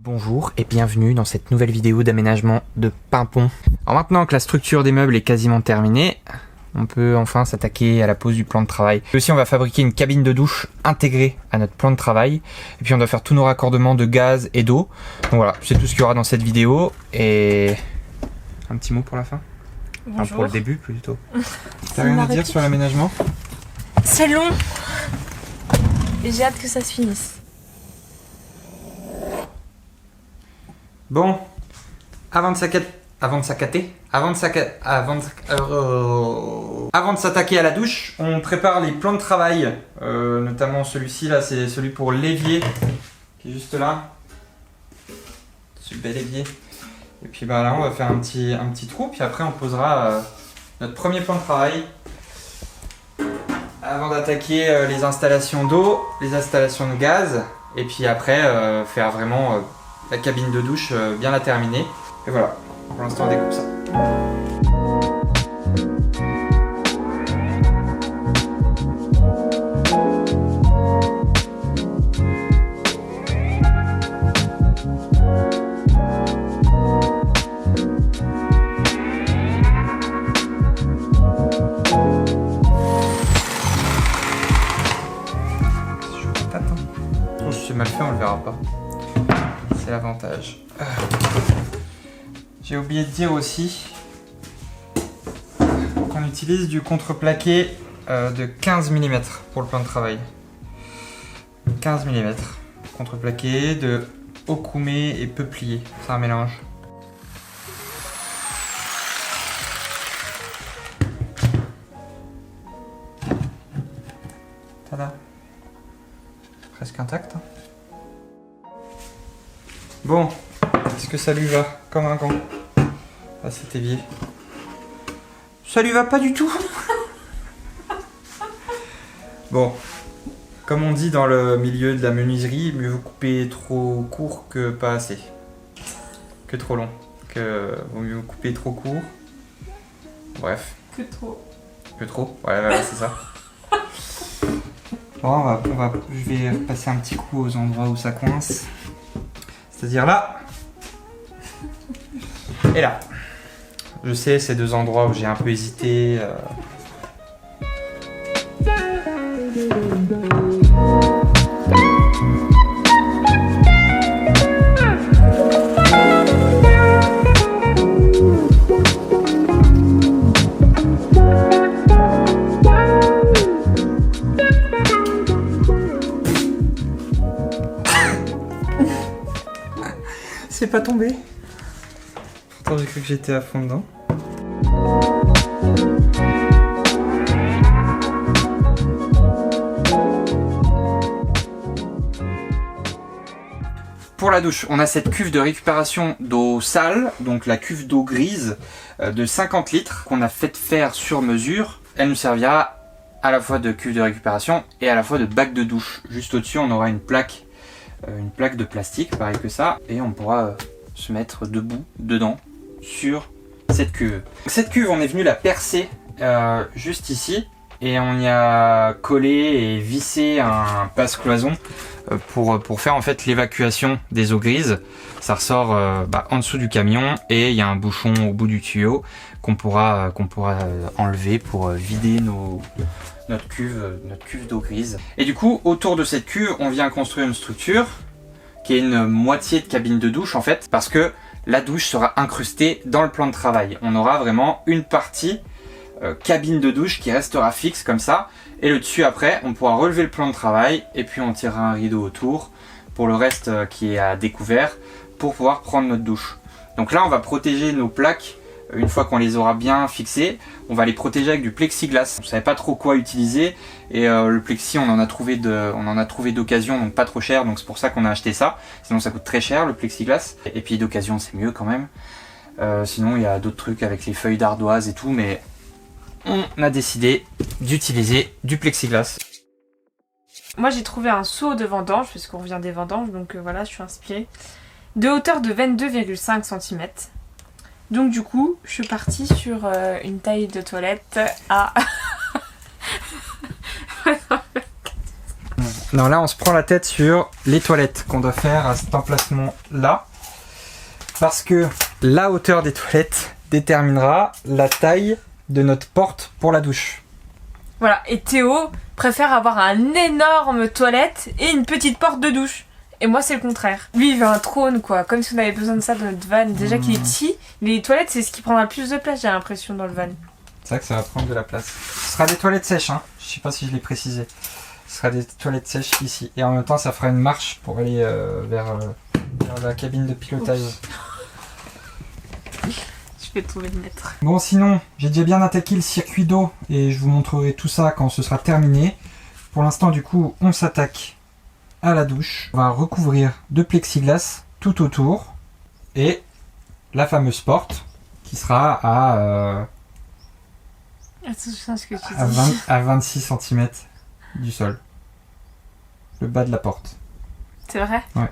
Bonjour et bienvenue dans cette nouvelle vidéo d'aménagement de Pimpon. Alors maintenant que la structure des meubles est quasiment terminée, on peut enfin s'attaquer à la pose du plan de travail. Et aussi on va fabriquer une cabine de douche intégrée à notre plan de travail. Et puis on doit faire tous nos raccordements de gaz et d'eau. Donc voilà, c'est tout ce qu'il y aura dans cette vidéo. Et un petit mot pour la fin? Bonjour. Enfin, pour le début plutôt. T'as rien à dire sur l'aménagement? C'est long et j'ai hâte que ça se finisse. Bon, avant de s'attaquer à la douche, on prépare les plans de travail, notamment celui-ci là, c'est celui pour l'évier qui est juste là, ce bel évier. Et puis bah là on va faire un petit trou, puis après on posera notre premier plan de travail avant d'attaquer les installations d'eau, les installations de gaz, et puis après faire vraiment la cabine de douche bien la terminer. Et voilà, pour l'instant on découpe ça. Si c'est mal fait, on le verra pas. C'est l'avantage. J'ai oublié de dire aussi qu'on utilise du contreplaqué de 15 mm pour le plan de travail. 15 mm. Contreplaqué de okoumé et peuplier. C'est un mélange. Tada. Presque intact. Hein. Bon, est-ce que ça lui va comme un gant à cet évier? Ça lui va pas du tout. Bon, comme on dit dans le milieu de la menuiserie, mieux vaut couper trop court que pas assez. Que trop long. Vaut mieux couper trop court. Bref. Que trop. Que trop, ouais, c'est ça. Bon, je vais passer un petit coup aux endroits où ça coince. C'est-à-dire là et là. Je sais, c'est deux endroits où j'ai un peu hésité. C'est pas tombé. Pourtant j'ai cru que j'étais à fond dedans. Pour la douche, on a cette cuve de récupération d'eau sale, donc la cuve d'eau grise de 50 litres qu'on a fait faire sur mesure. Elle nous servira à la fois de cuve de récupération et à la fois de bac de douche. Juste au-dessus, on aura une plaque de plastique, pareil que ça, et on pourra se mettre debout dedans sur cette cuve. Cette cuve, on est venu la percer juste ici, et on y a collé et vissé un passe-cloison pour faire en fait l'évacuation des eaux grises. Ça ressort en dessous du camion, et il y a un bouchon au bout du tuyau qu'on pourra enlever pour vider notre cuve d'eau grise. Et du coup, autour de cette cuve, on vient construire une structure qui est une moitié de cabine de douche en fait, parce que la douche sera incrustée dans le plan de travail. On aura vraiment une partie cabine de douche qui restera fixe comme ça, et le dessus après, on pourra relever le plan de travail, et puis on tirera un rideau autour pour le reste qui est à découvert, pour pouvoir prendre notre douche. Donc là, on va protéger nos plaques. Une fois qu'on les aura bien fixées, on va les protéger avec du plexiglas. On ne savait pas trop quoi utiliser, et le plexi on en a trouvé d'occasion, donc pas trop cher, donc c'est pour ça qu'on a acheté ça. Sinon ça coûte très cher le plexiglas, et puis d'occasion c'est mieux quand même. Sinon il y a d'autres trucs avec les feuilles d'ardoise et tout, mais on a décidé d'utiliser du plexiglas. Moi j'ai trouvé un seau de vendange, puisqu'on revient des vendanges, donc voilà, je suis inspirée. De hauteur de 22,5 cm. Donc du coup, je suis partie sur une taille de toilette à Non, là on se prend la tête sur les toilettes qu'on doit faire à cet emplacement là. Parce que la hauteur des toilettes déterminera la taille de notre porte pour la douche. Voilà, et Théo préfère avoir un énorme toilette et une petite porte de douche. Et moi c'est le contraire. Lui il veut un trône quoi, comme si on avait besoin de ça dans notre van. Déjà qu'il est petit, les toilettes c'est ce qui prendra le plus de place, j'ai l'impression, dans le van. C'est vrai que ça va prendre de la place. Ce sera des toilettes sèches, hein. Je sais pas si je l'ai précisé. Ce sera des toilettes sèches ici. Et en même temps ça fera une marche pour aller vers la cabine de pilotage. Je vais trouver le mètre. Bon, sinon, j'ai déjà bien attaqué le circuit d'eau et je vous montrerai tout ça quand ce sera terminé. Pour l'instant, du coup, on s'attaque à la douche. On va recouvrir de plexiglas tout autour et la fameuse porte qui sera Attention à ce que tu dis. à 26 cm du sol. Le bas de la porte. C'est vrai? Ouais.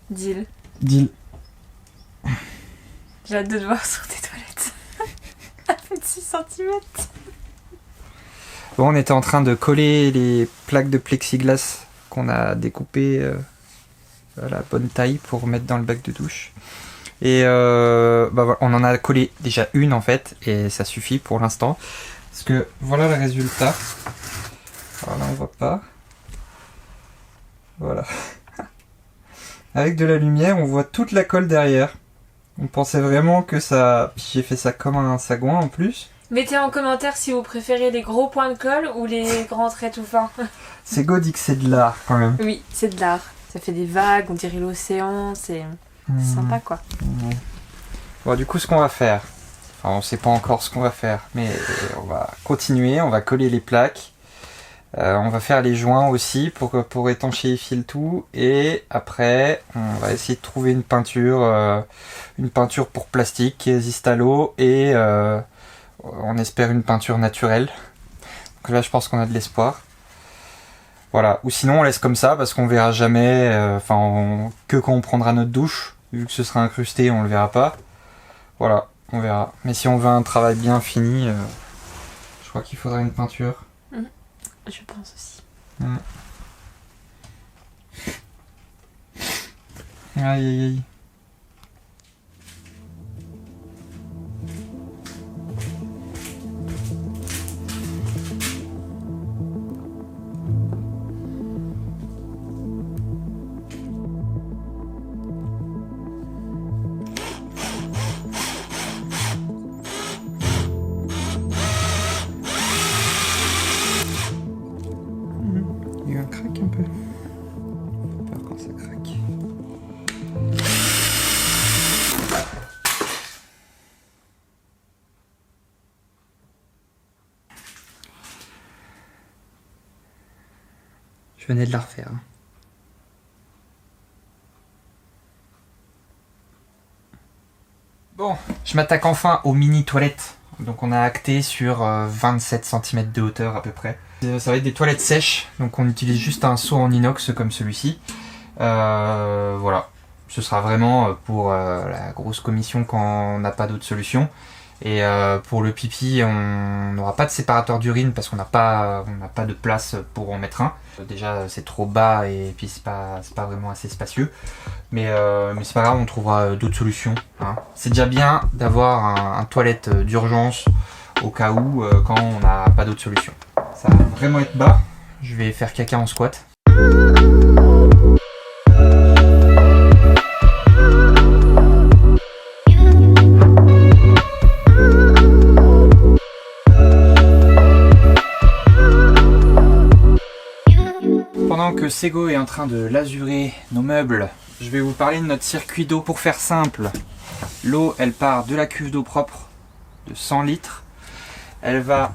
Deal. Deal. J'ai hâte de te voir sur tes toilettes. À 26 cm. Bon, on était en train de coller les plaques de plexiglas qu'on a découpées à la bonne taille pour mettre dans le bac de douche. Et voilà, on en a collé déjà une en fait, et ça suffit pour l'instant. Parce que voilà le résultat. Voilà, on voit pas. Voilà. Avec de la lumière, on voit toute la colle derrière. On pensait vraiment que ça... J'ai fait ça comme un sagouin en plus. Mettez en commentaire si vous préférez les gros points de colle ou les grands traits tout fins. Sego dit que c'est de l'art quand même. Oui, c'est de l'art. Ça fait des vagues, on dirait l'océan, c'est sympa quoi. Bon, du coup, ce qu'on va faire... Enfin, on sait pas encore ce qu'on va faire, mais on va continuer, on va coller les plaques. On va faire les joints aussi pour étanchéifier le tout. Et après, on va essayer de trouver une peinture pour plastique qui résiste à l'eau. Et on espère une peinture naturelle. Donc là, je pense qu'on a de l'espoir. Voilà. Ou sinon, on laisse comme ça parce qu'on verra jamais. Que quand on prendra notre douche. Vu que ce sera incrusté, on le verra pas. Voilà, on verra. Mais si on veut un travail bien fini, je crois qu'il faudra une peinture. Je pense aussi. Aïe aïe aïe. Il y a eu un crack un peu. Faut peur quand ça craque. Je venais de la refaire. Bon, je m'attaque enfin aux mini toilettes. Donc on a acté sur 27 cm de hauteur à peu près. Ça va être des toilettes sèches, donc on utilise juste un seau en inox comme celui-ci. Voilà, ce sera vraiment pour la grosse commission quand on n'a pas d'autre solution. Et pour le pipi, on n'aura pas de séparateur d'urine parce qu'on n'a pas de place pour en mettre un. Déjà c'est trop bas et puis c'est pas vraiment assez spacieux. Mais c'est pas grave, on trouvera d'autres solutions. Hein. C'est déjà bien d'avoir un toilette d'urgence au cas où quand on n'a pas d'autre solution. Ça va vraiment être bas. Je vais faire caca en squat. Pendant que Sego est en train de lazurer nos meubles, je vais vous parler de notre circuit d'eau. Pour faire simple, l'eau elle part de la cuve d'eau propre de 100 litres. Elle va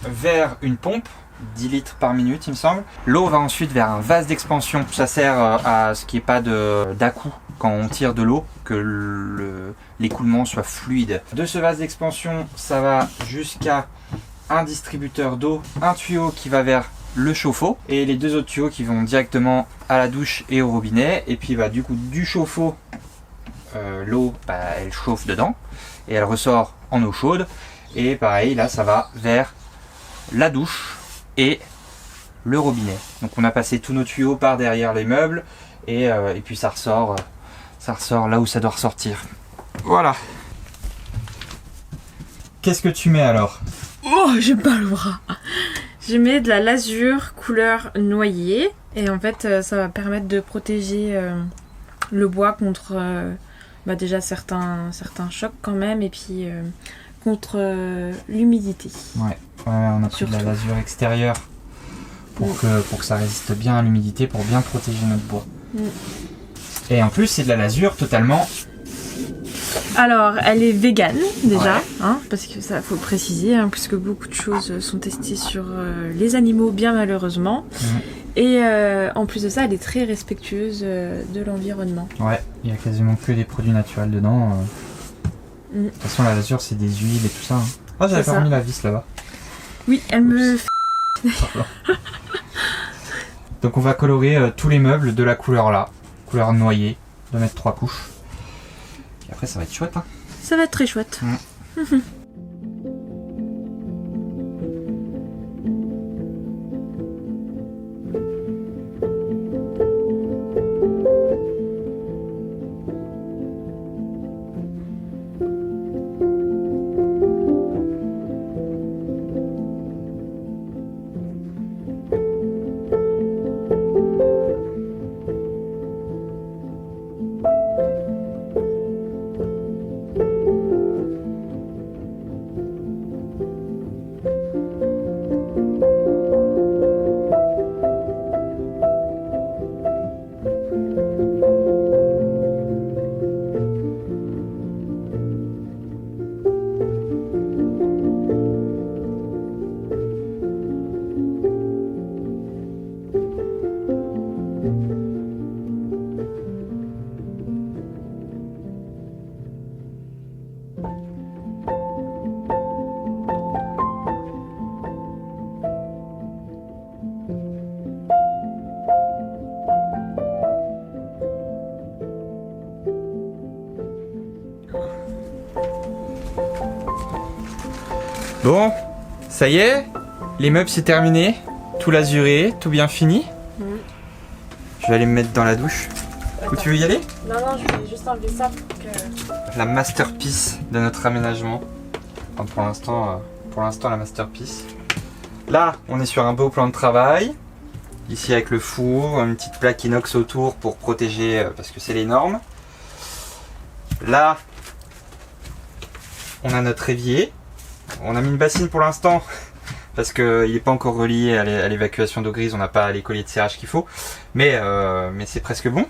vers une pompe, 10 litres par minute il me semble. L'eau va ensuite vers un vase d'expansion. Ça sert à ce qu'il n'y ait pas d'à-coups quand on tire de l'eau, que l'écoulement soit fluide. De ce vase d'expansion, ça va jusqu'à un distributeur d'eau, un tuyau qui va vers le chauffe-eau et les deux autres tuyaux qui vont directement à la douche et au robinet. Et puis du coup du chauffe-eau, l'eau elle chauffe dedans et elle ressort en eau chaude. Et pareil là ça va vers la douche et le robinet. Donc on a passé tous nos tuyaux par derrière les meubles et puis ça ressort là où ça doit ressortir. Voilà. Qu'est-ce que tu mets alors? Oh, j'aime pas le bras. Je mets de la lasure couleur noyer et en fait ça va permettre de protéger le bois contre déjà certains chocs quand même et puis contre l'humidité. Ouais, on a pris de la lasure extérieure pour que ça résiste bien à l'humidité, pour bien protéger notre bois. Et en plus c'est de la lasure totalement... Alors, elle est végane déjà, ouais. Parce que ça faut le préciser, puisque beaucoup de choses sont testées sur les animaux, bien malheureusement. Et en plus de ça, elle est très respectueuse de l'environnement. Ouais, il y a quasiment que des produits naturels dedans. De toute façon, la lasure, c'est des huiles et tout ça. Ah, j'avais pas remis la vis là-bas. Oui, elle me fait... Donc on va colorer tous les meubles de la couleur là, couleur noyée, de mettre 3 couches. Et après ça va être chouette hein. Ça va être très chouette. Bon, ça y est, les meubles c'est terminé, tout lasuré, tout bien fini. Je vais aller me mettre dans la douche. Où tu veux y aller? Non, je vais juste enlever ça pour que... La masterpiece de notre aménagement. Enfin, pour l'instant la masterpiece. Là, on est sur un beau plan de travail. Ici avec le four, une petite plaque inox autour pour protéger, parce que c'est les normes. Là, on a notre évier. On a mis une bassine pour l'instant parce qu'il n'est pas encore relié à l'évacuation d'eau grise, on n'a pas les colliers de serrage qu'il faut, mais c'est presque bon.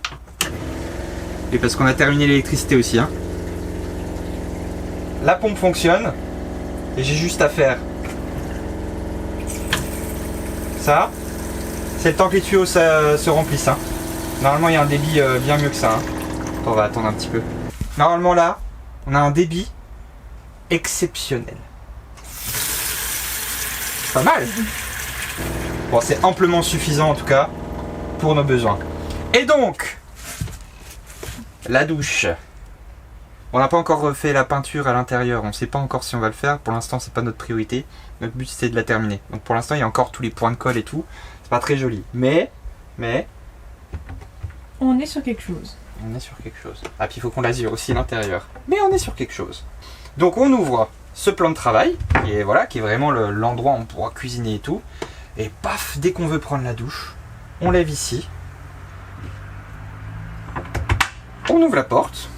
Et parce qu'on a terminé l'électricité aussi. Hein. La pompe fonctionne et j'ai juste à faire ça. C'est le temps que les tuyaux se remplissent. Hein. Normalement il y a un débit bien mieux que ça. Hein. On va attendre un petit peu. Normalement là, on a un débit exceptionnel. Pas mal. Bon, c'est amplement suffisant en tout cas pour nos besoins. Et donc, la douche. On n'a pas encore refait la peinture à l'intérieur. On ne sait pas encore si on va le faire. Pour l'instant, c'est pas notre priorité. Notre but, c'est de la terminer. Donc pour l'instant, il y a encore tous les points de colle et tout. C'est pas très joli. Mais... On est sur quelque chose. On est sur quelque chose. Ah, puis il faut qu'on lasure aussi l'intérieur. Mais on est sur quelque chose. Donc on ouvre ce plan de travail, qui est vraiment l'endroit où on pourra cuisiner et tout. Et paf, dès qu'on veut prendre la douche, on lève ici. On ouvre la porte.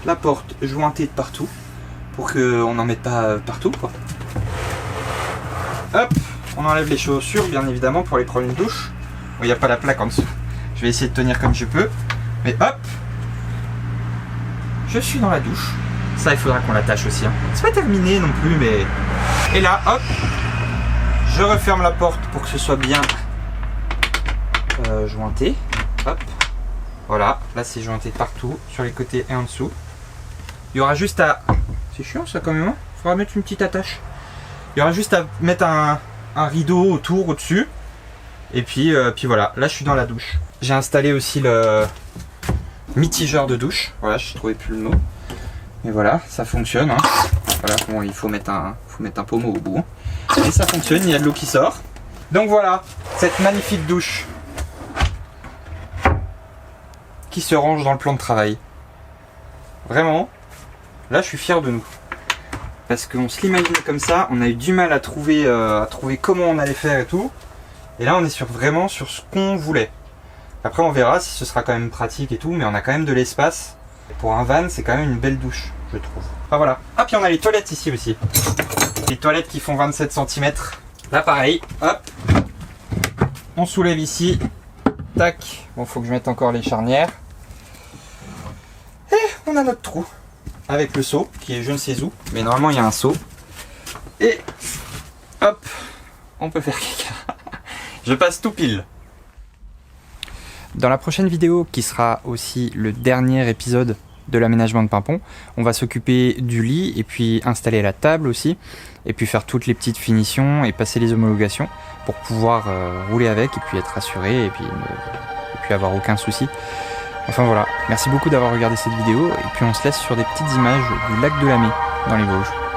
La porte jointée de partout, pour qu'on n'en mette pas partout, quoi. Hop, on enlève les chaussures, bien évidemment, pour aller prendre une douche. Bon, il n'y a pas la plaque en dessous. Je vais essayer de tenir comme je peux. Mais hop, je suis dans la douche. Ça, il faudra qu'on l'attache aussi. Hein. C'est pas terminé non plus, mais... Et là, hop, je referme la porte pour que ce soit bien jointé. Hop, voilà. Là, c'est jointé partout, sur les côtés et en dessous. Il y aura juste à... C'est chiant ça quand même, hein. Il faudra mettre une petite attache. Il y aura juste à mettre un rideau autour, au-dessus. Et puis voilà, là je suis dans la douche. J'ai installé aussi le mitigeur de douche. Voilà, je trouvais plus le mot. Et voilà, ça fonctionne. Hein. Voilà, bon, il faut mettre un pommeau au bout. Et ça fonctionne, il y a de l'eau qui sort. Donc voilà, cette magnifique douche qui se range dans le plan de travail. Vraiment, là je suis fier de nous. Parce qu'on se l'imaginait comme ça, on a eu du mal à trouver comment on allait faire et tout. Et là on est vraiment sur ce qu'on voulait. Après on verra si ce sera quand même pratique et tout, mais on a quand même de l'espace. Pour un van, c'est quand même une belle douche, je trouve. Enfin voilà. Ah, puis on a les toilettes ici aussi. Les toilettes qui font 27 cm. Là pareil, hop. On soulève ici. Tac. Bon, faut que je mette encore les charnières. Et on a notre trou. Avec le seau, qui est je ne sais où. Mais normalement, il y a un seau. Et hop, on peut faire caca. Je passe tout pile. Dans la prochaine vidéo, qui sera aussi le dernier épisode de l'aménagement de Pimpon, on va s'occuper du lit et puis installer la table aussi, et puis faire toutes les petites finitions et passer les homologations pour pouvoir rouler avec et puis être assuré et puis avoir aucun souci. Enfin voilà, merci beaucoup d'avoir regardé cette vidéo et puis on se laisse sur des petites images du lac de la Mai dans les Vosges.